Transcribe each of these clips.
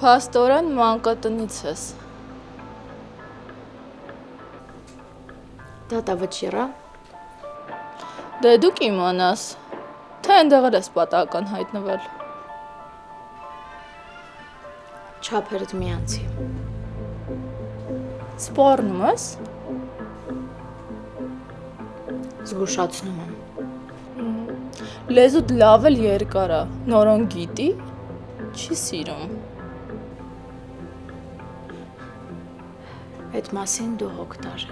Փաստորեն մանկատնից ես։ Դատա վճիռա։ Դե դու կիմանաս, թե այնտեղ ես պատահական հայտնվել։ Չափերդ միանցի։ Սպառնում ես։ Զգուշացնում եմ։ Լեզուդ լավ էլ երկար է, նորոն գիտի, չի սիրում։ Այդ մասին դու հոգ տար։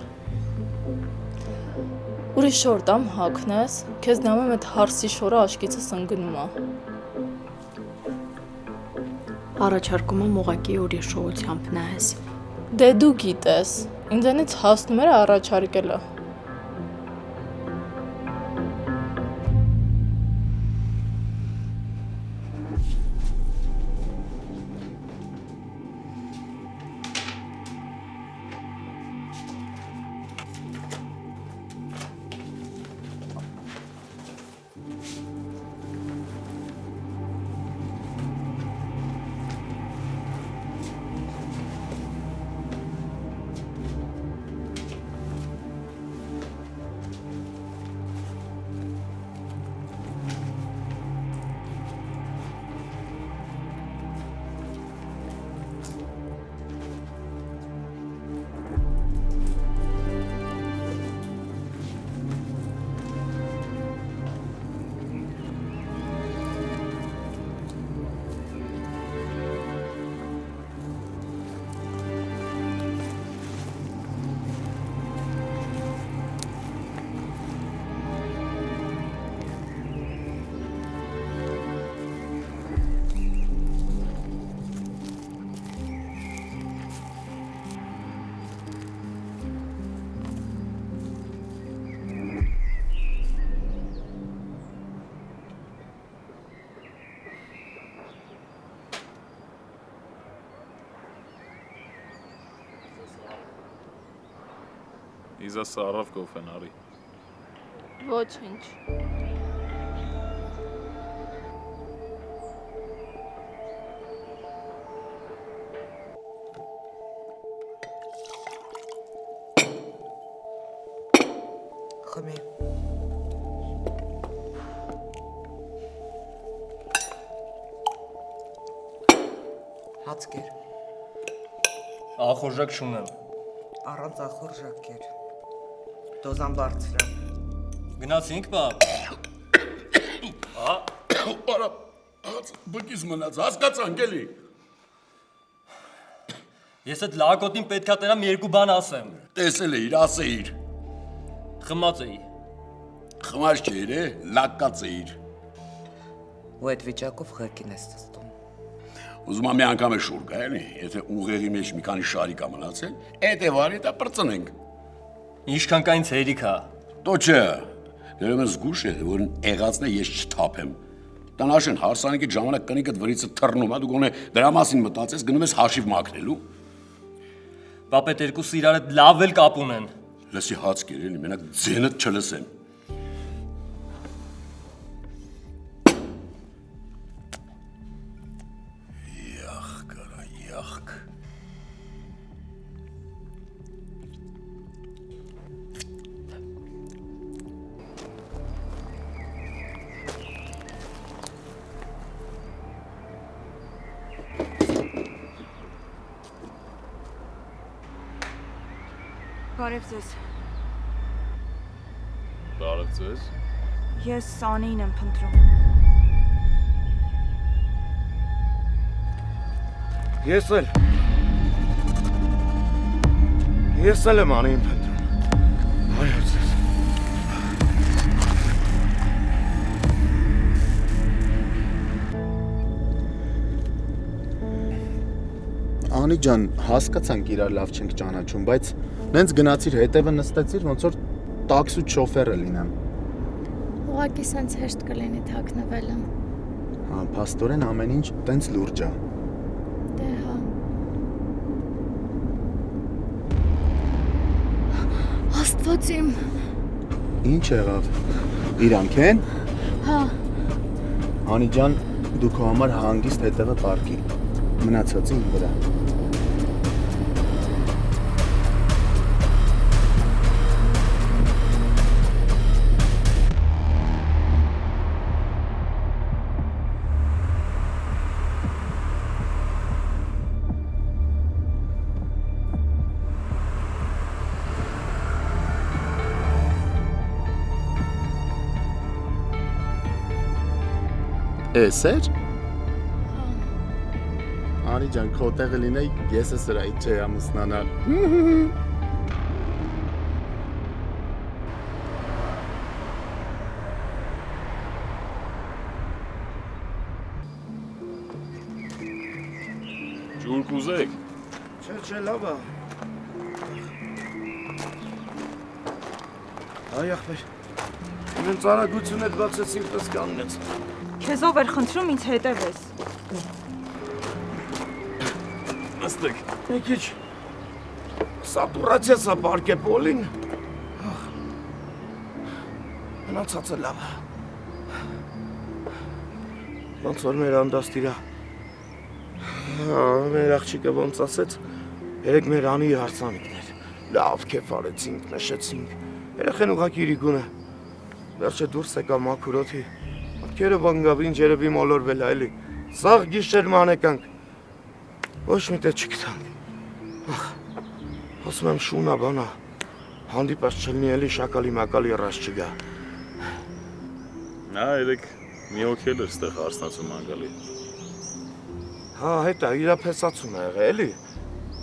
Ուրիշ շորտամ հագնես, քեզ նամեմ այդ հարսի շորը աշկիցս ընգնում է։ Առաջարկում եմ ուղղակի ուրիշ ուղղությամբ նայես։ Դե դու գիտես, ինձանից հասնում էր առաջարկելը։ Իզասը առավ կոֆեն արի։ Ոչինչ։ Խմի։ Հաց կեր։ Ախորժակ չունեմ։ Առանց ախորժակ կեր։ Դոզան բարձր է։ Գնացինք, բա։ Արա, բկիս մնաց, հասկացանք էլի։ Ես այդ լակոտին պետքա տենամ երկու բան ասեմ։ Տեսել էիր, ասեիր։ Խմած էի։ Խմած չէիր, լակկած էիր։ Ու այդ վիճակով ղեկին ես ստում։ Ուզում եմ մի անգամ է շուր գա, էլի, եթե ուղեղի մեջ մի քանի շարիկ է մնացել, հետևարի դա պրծնենք։ Ինչքան կային ցերիք է։ Տոչը, դերևս զգուշ է, որ եղածն է ես չթափեմ։ Տանաշեն հարսանիքի ժամանակ կնիկդ վրիցը թռնում է, դու գոնե դրա մասին մտածես, գնում ես հաշիվ մաքրելու։ Պապետ երկուսը իրար հետ լավ էլ կապ ունեն։ Լսի հաց կեր, էլի, մենակ ձենդ չլսեմ։ Բարև ձեզ։ Բարև ձեզ։ Ես Սանին եմ փնտրում։ Ես էլ եմ Անին փնտրում։ Բարև ձեզ։ Անի ջան, հասկացանք իրար լավ չենք ճանաչում, բայց նենց գնացիր հետևը նստեցիր, ոնց որ տաքսու շոֆերը լինեմ։ Ուղղակի սենց հեշտ կլինի թաքնվելը։ Հա, փաստորեն ամեն ինչ տենց լուրջ է։ Դե հա։ Աստված իմ։ Ինչ եղավ։ Իրանք են։ Հա։ Անի ջան, դու քո համար հանգիստ հետևը պարկի։ մնացածը իմ վրա։ Էսեր։ Անի ջան, քո տեղը լինեի, ես է սրայից չէի ամուսնանալ։ Ջուր կուզեք։ Չէ, լավ է։ Այ ախպեր։ Ինձ արագություն հետ բացեցին պես կաննեց։ Քեզով էր խնդրում ինձ հետևես։ Նստեք։ Մի քիչ սատուրացիա սա պարկե պոլին։ Մնացածը լավ է։ Ոնց որ մեր անդաստիրա։ Մեր աղջիկը ոնց ասեց, երեք մեր անի հարսանիքներ։ Լավ քեֆ արեցինք, նշեցինք։ Երեխեն ուղղակի իրիկուն է։ Վերջը դուրս եկա մաքուրոթի։ Մտքերը բանգավին ջերևի մոլորվել է էլի։ Սաղ գիշեր մանեկանք։ Ոչ մի տեղ չգտանք։ Ասում եմ շունա բանա։ Հանդիպած չլինի էլի շակալի մակալի ռաս չգա։ Նա երեք մի օքել էր ստեղ հարսնացում անգալի։ Հա, հետա իրափեսացում է եղել էլի։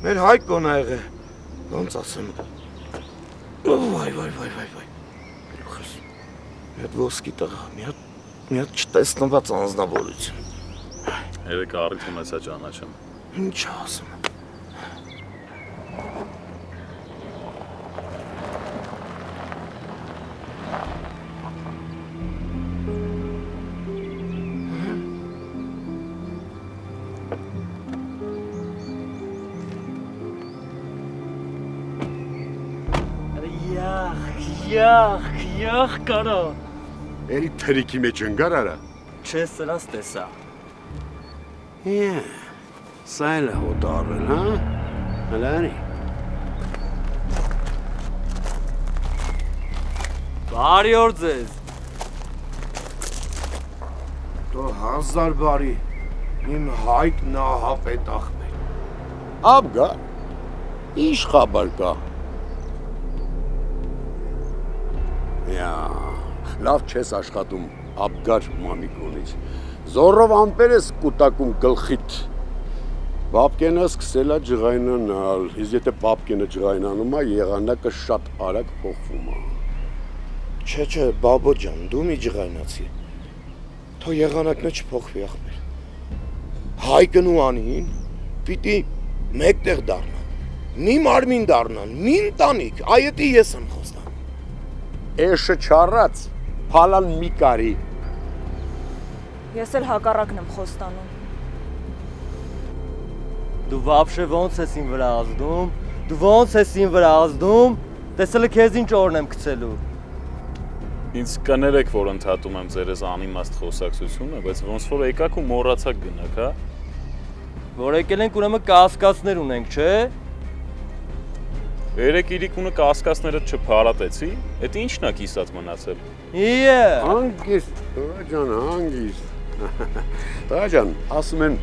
Մեր Հայկոն է եղել։ Ոնց ասեմ։ Վայ։ Գլուխս։ Մի հատ ոսկի տղա, մի հատ չտեսնված անձնավորություն։ Երեք առիթ ունեցա ճանաչեմ։ Ինչ ասում։ Յախ կարա։ Էլի թրիկի մեջ ընկար արա։ Չէ, սրանց տեսա։ Սա էլ է հոտ առել, հա։ Հլանի։ Բարի օր ձեզ։ Դու 1000 բարի։ Իմ Հայկ նահապետ ախպեր։ Աբգա։ Ինչ խաբար կա։ Լավ չես աշխատում աբգար մամիկոնից, զորով ամպեր ես կուտակում գլխիտ, բապկենը սկսել է ջղայնանալ, իսկ եթե բապկենը ջղայնանում է, եղանակը շատ արագ փոխվում է։ Չէ, բաբո ջան, դու մի ջղայնացի, թո եղանակն չփոխվի ախպեր, Հայկն ու անին պիտի մեկտեղ դառնան, մի մարմին դառնան, մի ընտանիք, այդի ես եմ խոստանում։ Էշը չառած, փալան մի կարի։ Ես էլ հակառակն եմ խոստանում։ Դու վաբշե ոնց ես ին վրա ազդում։ Դու ոնց ես ին վրա ազդում։ Տեսել քեզ ինչ օրն եմ գցելու։ Ինձ կներեք, որ ընդհատում եմ ձերս անիմաստ խոսակցությունը, բայց ոնց որ եկաք ու մոռացաք գնաք, հա։ Որ եկել ենք ուրեմն կասկածներ ունենք, չէ։ Երեք իրիկունը կասկածները չփարատեցի, էդ ի՞նչն է կիսած մնացել։ Իե։ Հանգիստ, տղա ջան, հանգիստ։ Տղա ջան, ասում են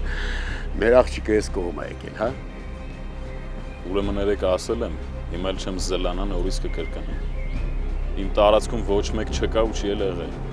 մեր աղջիկը էս կողմ է եկել, հա։ Ուրեմն երեք ասել եմ, հիմա էլ չեմ զլանա նորից կկրկնեմ։ Իմ տարածքում ոչ մեկ չկա ու չի էլ եղել։